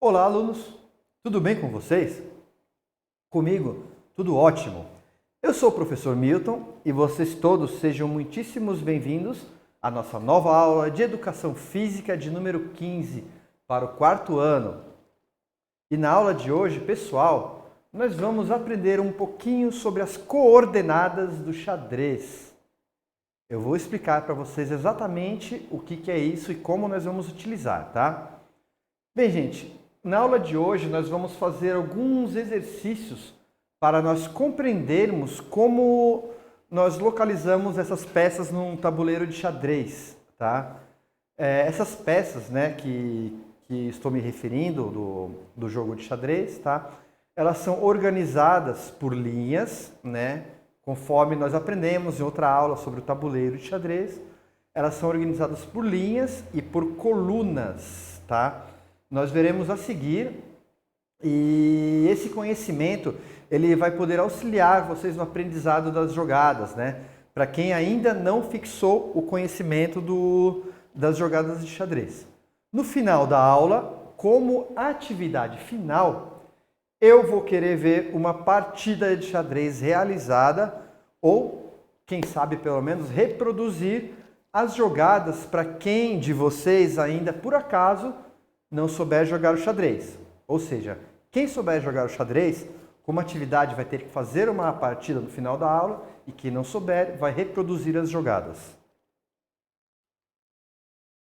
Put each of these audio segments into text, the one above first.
Olá, alunos! Tudo bem com vocês? Comigo, tudo ótimo. Eu sou o professor Milton e vocês todos sejam muitíssimos bem-vindos à nossa nova aula de Educação Física de número 15 para o quarto ano. E na aula de hoje, pessoal, nós vamos aprender um pouquinho sobre as coordenadas do xadrez. Eu vou explicar para vocês exatamente o que é isso e como nós vamos utilizar, tá? Bem, gente, na aula de hoje nós vamos fazer alguns exercícios para nós compreendermos como nós localizamos essas peças num tabuleiro de xadrez, tá? Essas peças, né, que estou me referindo do jogo de xadrez, tá? Elas são organizadas por linhas, né? Conforme nós aprendemos em outra aula sobre o tabuleiro de xadrez, elas são organizadas por linhas e por colunas, tá? Nós veremos a seguir, e esse conhecimento ele vai poder auxiliar vocês no aprendizado das jogadas, né? Para quem ainda não fixou o conhecimento das jogadas de xadrez. No final da aula, como atividade final, eu vou querer ver uma partida de xadrez realizada ou, quem sabe, pelo menos, reproduzir as jogadas para quem de vocês ainda, por acaso, não souber jogar o xadrez. Ou seja, quem souber jogar o xadrez, como atividade vai ter que fazer uma partida no final da aula e quem não souber vai reproduzir as jogadas.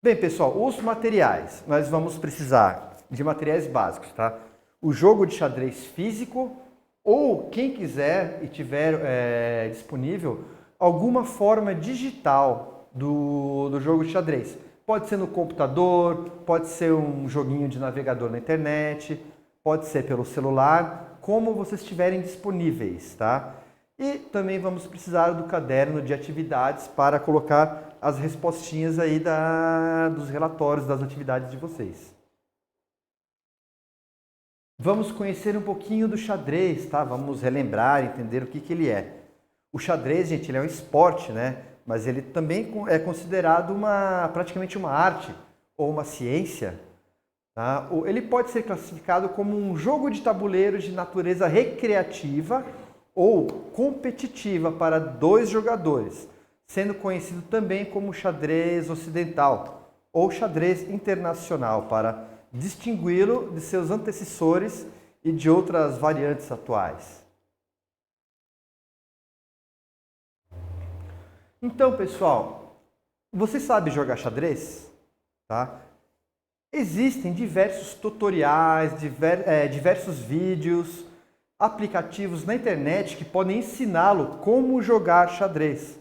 Bem, pessoal, os materiais. Nós vamos precisar de materiais básicos, tá? O jogo de xadrez físico ou quem quiser e tiver disponível alguma forma digital do jogo de xadrez. Pode ser no computador, pode ser um joguinho de navegador na internet, pode ser pelo celular, como vocês tiverem disponíveis, tá? E também vamos precisar do caderno de atividades para colocar as respostinhas aí dos relatórios das atividades de vocês. Vamos conhecer um pouquinho do xadrez, tá? Vamos relembrar, entender o que ele é. O xadrez, gente, ele é um esporte, né? Mas ele também é considerado praticamente uma arte ou uma ciência. Tá? Ele pode ser classificado como um jogo de tabuleiro de natureza recreativa ou competitiva para dois jogadores, sendo conhecido também como xadrez ocidental ou xadrez internacional, para distingui-lo de seus antecessores e de outras variantes atuais. Então, pessoal, você sabe jogar xadrez? Tá? Existem diversos tutoriais, diversos vídeos, aplicativos na internet que podem ensiná-lo como jogar xadrez,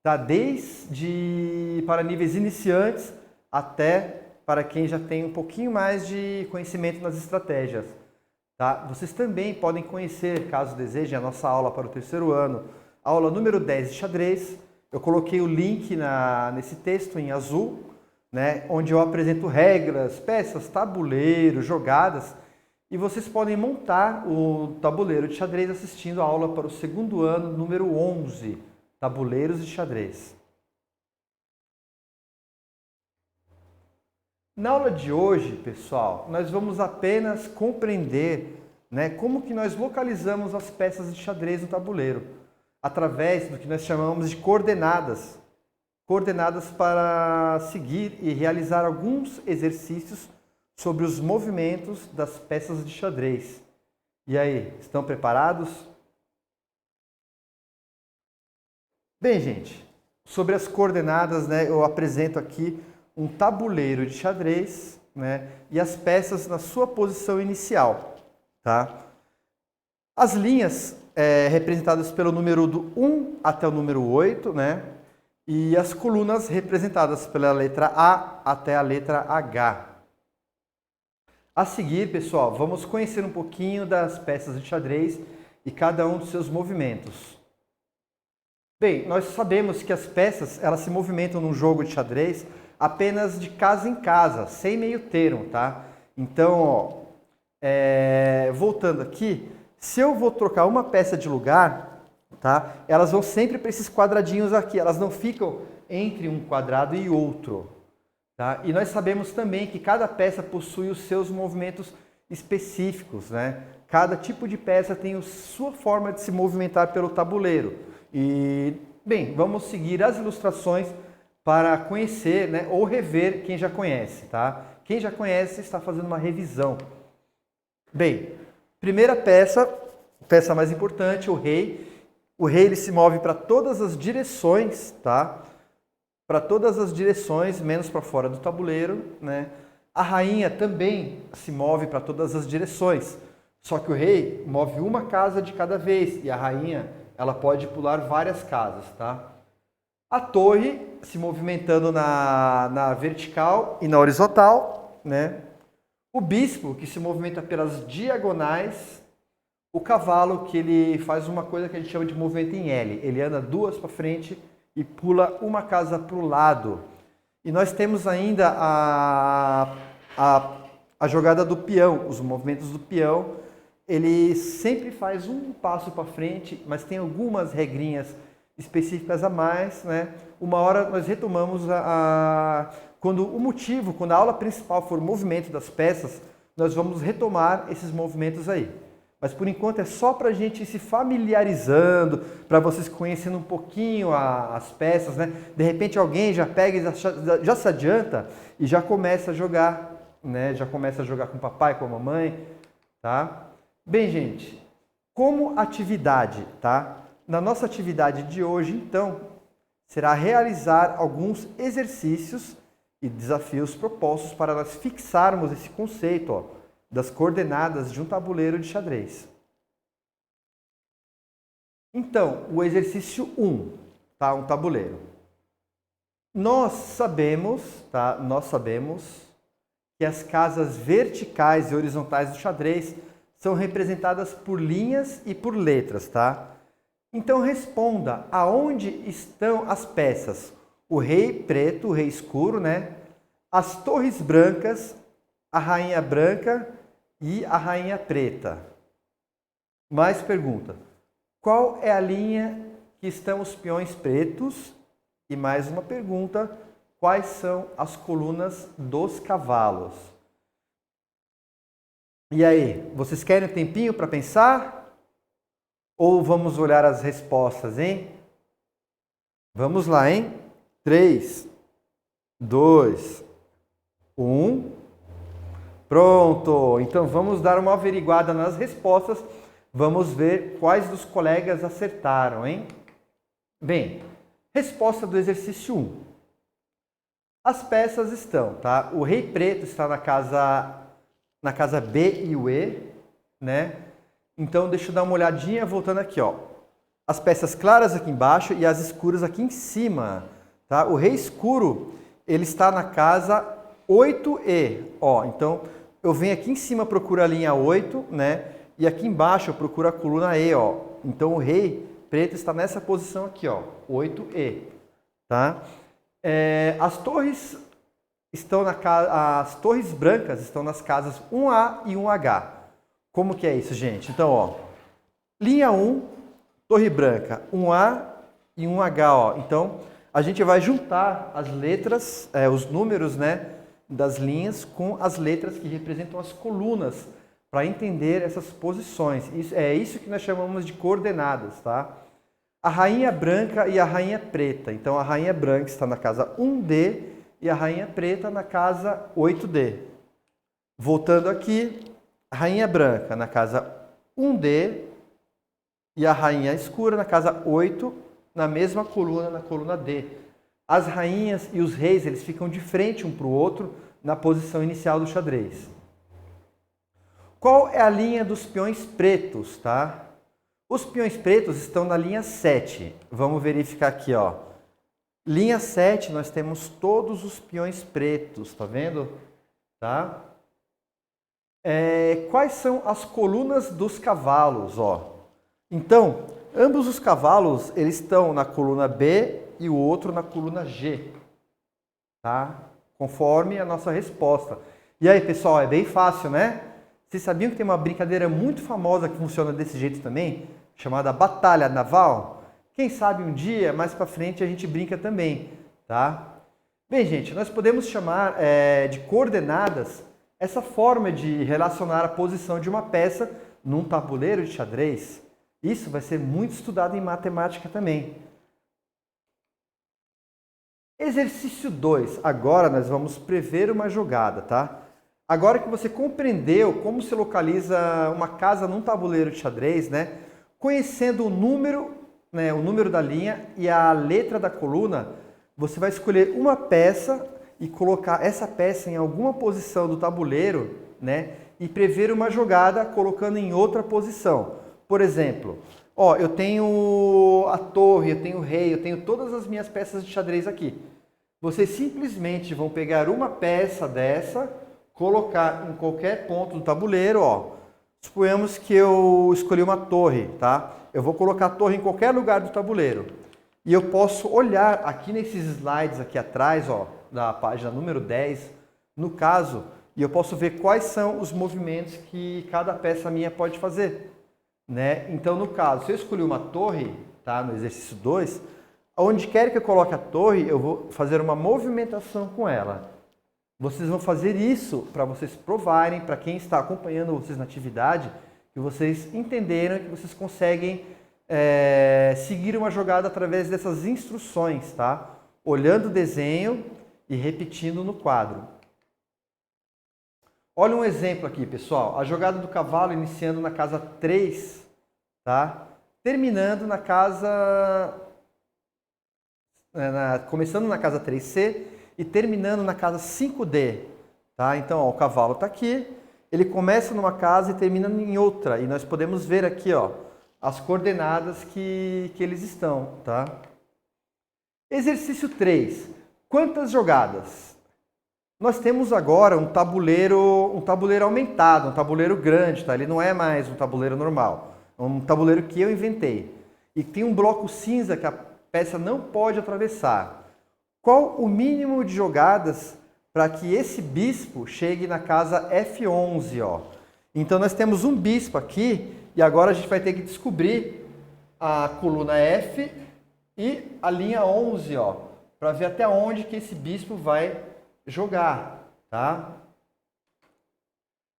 tá? Desde para níveis iniciantes até para quem já tem um pouquinho mais de conhecimento nas estratégias. Tá? Vocês também podem conhecer, caso desejem, a nossa aula para o terceiro ano, aula número 10 de xadrez. Eu coloquei o link nesse texto em azul, né, onde eu apresento regras, peças, tabuleiro, jogadas, e vocês podem montar o tabuleiro de xadrez assistindo a aula para o segundo ano, número 11, Tabuleiros de Xadrez. Na aula de hoje, pessoal, nós vamos apenas compreender, né, como que nós localizamos as peças de xadrez no tabuleiro, através do que nós chamamos de coordenadas. Coordenadas para seguir e realizar alguns exercícios sobre os movimentos das peças de xadrez. E aí, estão preparados? Bem, gente, sobre as coordenadas, né, eu apresento aqui um tabuleiro de xadrez, né, e as peças na sua posição inicial, tá? As linhas representadas pelo número do 1 até o número 8, né? E as colunas representadas pela letra A até a letra H. A seguir, pessoal, vamos conhecer um pouquinho das peças de xadrez e cada um dos seus movimentos. Bem, nós sabemos que as peças elas se movimentam num jogo de xadrez apenas de casa em casa, sem meio termo, tá? Então, ó, voltando aqui, se eu vou trocar uma peça de lugar, tá? Elas vão sempre para esses quadradinhos aqui, elas não ficam entre um quadrado e outro. Tá? E nós sabemos também que cada peça possui os seus movimentos específicos, né? Cada tipo de peça tem a sua forma de se movimentar pelo tabuleiro. E, bem, vamos seguir as ilustrações para conhecer, né, ou rever quem já conhece, tá? Quem já conhece está fazendo uma revisão. Bem, primeira peça, peça mais importante, o rei. O rei ele se move para todas as direções, tá? Para todas as direções, menos para fora do tabuleiro, né? A rainha também se move para todas as direções. Só que o rei move uma casa de cada vez e a rainha, ela pode pular várias casas, tá? A torre se movimentando na vertical e na horizontal, né? O bispo que se movimenta pelas diagonais. O cavalo que ele faz uma coisa que a gente chama de movimento em L. Ele anda duas para frente e pula uma casa para o lado. E nós temos ainda a jogada do peão, os movimentos do peão. Ele sempre faz um passo para frente, mas tem algumas regrinhas específicas a mais, né? Uma hora nós retomamos quando a aula principal for o movimento das peças, nós vamos retomar esses movimentos aí. Mas por enquanto é só para a gente ir se familiarizando, para vocês conhecendo um pouquinho as peças, né? De repente alguém já pega e já se adianta e já começa a jogar, né? Já começa a jogar com o papai, com a mamãe, tá? Bem, gente, como atividade, tá? Na nossa atividade de hoje, então, será realizar alguns exercícios e desafios propostos para nós fixarmos esse conceito, ó, das coordenadas de um tabuleiro de xadrez. Então, o exercício 1, tá? Um tabuleiro. Nós sabemos que as casas verticais e horizontais do xadrez são representadas por linhas e por letras, tá? Então responda, aonde estão as peças? O rei preto, o rei escuro, né? As torres brancas, a rainha branca e a rainha preta. Mais pergunta. Qual é a linha que estão os peões pretos? E mais uma pergunta. Quais são as colunas dos cavalos? E aí, vocês querem um tempinho para pensar? Ou vamos olhar as respostas, hein? Vamos lá, hein? 3, 2, 1... Pronto! Então vamos dar uma averiguada nas respostas. Vamos ver quais dos colegas acertaram, hein? Bem, resposta do exercício 1. As peças estão, tá? O rei preto está na casa B e o E, né? Então deixa eu dar uma olhadinha voltando aqui, ó. As peças claras aqui embaixo e as escuras aqui em cima, tá? O rei escuro, ele está na casa 8E, ó. Então eu venho aqui em cima, procuro a linha 8, né? E aqui embaixo eu procuro a coluna E, ó. Então o rei preto está nessa posição aqui, ó, 8E, tá? As torres brancas estão nas casas 1A e 1H. Como que é isso, gente? Então, ó, linha 1, torre branca, 1A e 1H, ó. Então, a gente vai juntar as letras, os números, né, das linhas com as letras que representam as colunas para entender essas posições. É isso que nós chamamos de coordenadas, tá? A rainha branca e a rainha preta. Então, a rainha branca está na casa 1D e a rainha preta na casa 8D. Voltando aqui, a rainha branca na casa 1D e a rainha escura na casa 8, na mesma coluna, na coluna D. As rainhas e os reis, eles ficam de frente um para o outro na posição inicial do xadrez. Qual é a linha dos peões pretos, tá? Os peões pretos estão na linha 7. Vamos verificar aqui, ó. Linha 7, nós temos todos os peões pretos, tá vendo? Tá? Quais são as colunas dos cavalos, ó? Então, ambos os cavalos, eles estão na coluna B e o outro na coluna G, tá? Conforme a nossa resposta. E aí, pessoal, é bem fácil, né? Vocês sabiam que tem uma brincadeira muito famosa que funciona desse jeito também, chamada batalha naval? Quem sabe um dia, mais para frente, a gente brinca também, tá? Bem, gente, nós podemos chamar de coordenadas essa forma de relacionar a posição de uma peça num tabuleiro de xadrez. Isso vai ser muito estudado em matemática também. Exercício 2. Agora nós vamos prever uma jogada, tá? Agora que você compreendeu como se localiza uma casa num tabuleiro de xadrez, né? Conhecendo o número da linha e a letra da coluna, você vai escolher uma peça e colocar essa peça em alguma posição do tabuleiro, né? E prever uma jogada colocando em outra posição. Por exemplo, ó, eu tenho a torre, eu tenho o rei, eu tenho todas as minhas peças de xadrez aqui. Vocês simplesmente vão pegar uma peça dessa, colocar em qualquer ponto do tabuleiro, ó. Suponhamos que eu escolhi uma torre, tá? Eu vou colocar a torre em qualquer lugar do tabuleiro. E eu posso olhar aqui nesses slides aqui atrás, ó, da página número 10, no caso, e eu posso ver quais são os movimentos que cada peça minha pode fazer, né? Então, no caso, se eu escolhi uma torre, tá, no exercício 2, onde quer que eu coloque a torre, eu vou fazer uma movimentação com ela. Vocês vão fazer isso para vocês provarem, para quem está acompanhando vocês na atividade, que vocês entenderam que vocês conseguem seguir uma jogada através dessas instruções, tá? Olhando o desenho e repetindo no quadro. Olha um exemplo aqui, pessoal. A jogada do cavalo iniciando na casa 3, tá? Terminando na casa... começando na casa 3C e terminando na casa 5D, tá? Então, ó, o cavalo está aqui, ele começa numa casa e termina em outra, e nós podemos ver aqui, ó, as coordenadas que eles estão, tá? Exercício 3. Quantas jogadas? Nós temos agora um tabuleiro aumentado, um tabuleiro grande, tá? Ele não é mais um tabuleiro normal, é um tabuleiro que eu inventei. E tem um bloco cinza que a peça não pode atravessar. Qual o mínimo de jogadas para que esse bispo chegue na casa F11, ó? Então nós temos um bispo aqui e agora a gente vai ter que descobrir a coluna F e a linha 11, ó, para ver até onde que esse bispo vai jogar, tá?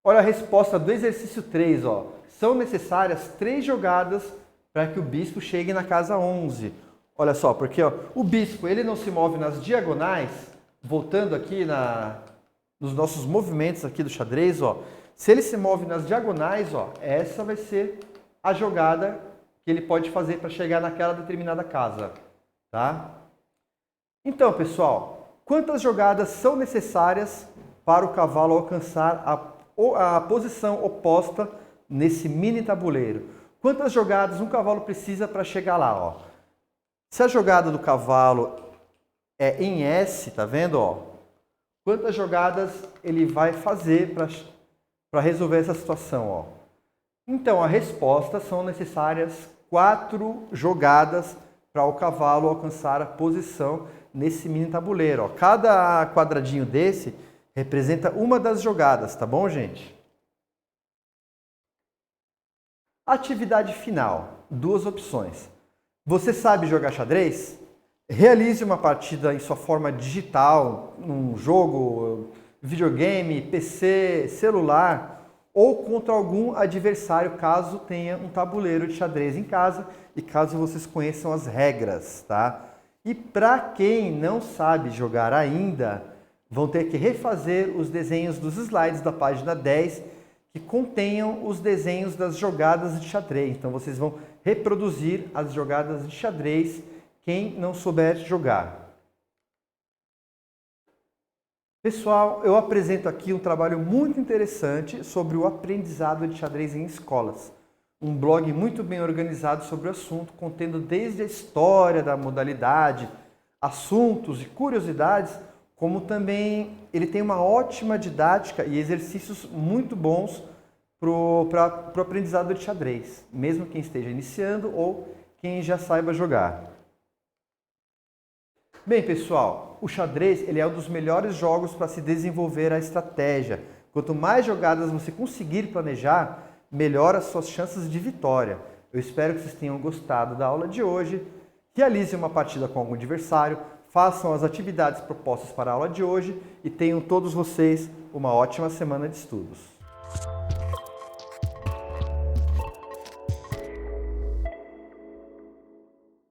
Olha a resposta do exercício 3, ó. São necessárias 3 jogadas para que o bispo chegue na casa 11. Olha só, porque ó, o bispo ele não se move nas diagonais, voltando aqui nos nossos movimentos aqui do xadrez, ó. Se ele se move nas diagonais, ó, essa vai ser a jogada que ele pode fazer para chegar naquela determinada casa, tá? Então, pessoal, quantas jogadas são necessárias para o cavalo alcançar a posição oposta nesse mini tabuleiro? Quantas jogadas um cavalo precisa para chegar lá, ó? Se a jogada do cavalo é em S, tá vendo, ó? Quantas jogadas ele vai fazer para resolver essa situação, ó? Então, a resposta são necessárias 4 jogadas para o cavalo alcançar a posição nesse mini tabuleiro, ó. Cada quadradinho desse representa uma das jogadas, tá bom, gente? Atividade final, 2 opções. Você sabe jogar xadrez? Realize uma partida em sua forma digital, num jogo, videogame, PC, celular, ou contra algum adversário, caso tenha um tabuleiro de xadrez em casa e caso vocês conheçam as regras, tá? E para quem não sabe jogar ainda, vão ter que refazer os desenhos dos slides da página 10 que contenham os desenhos das jogadas de xadrez. Então vocês vão reproduzir as jogadas de xadrez, quem não souber jogar. Pessoal, eu apresento aqui um trabalho muito interessante sobre o aprendizado de xadrez em escolas. Um blog muito bem organizado sobre o assunto, contendo desde a história da modalidade, assuntos e curiosidades, como também ele tem uma ótima didática e exercícios muito bons para o aprendizado de xadrez, mesmo quem esteja iniciando ou quem já saiba jogar. Bem, pessoal, o xadrez ele é um dos melhores jogos para se desenvolver a estratégia. Quanto mais jogadas você conseguir planejar, melhor as suas chances de vitória. Eu espero que vocês tenham gostado da aula de hoje. Realize uma partida com algum adversário, façam as atividades propostas para a aula de hoje e tenham todos vocês uma ótima semana de estudos.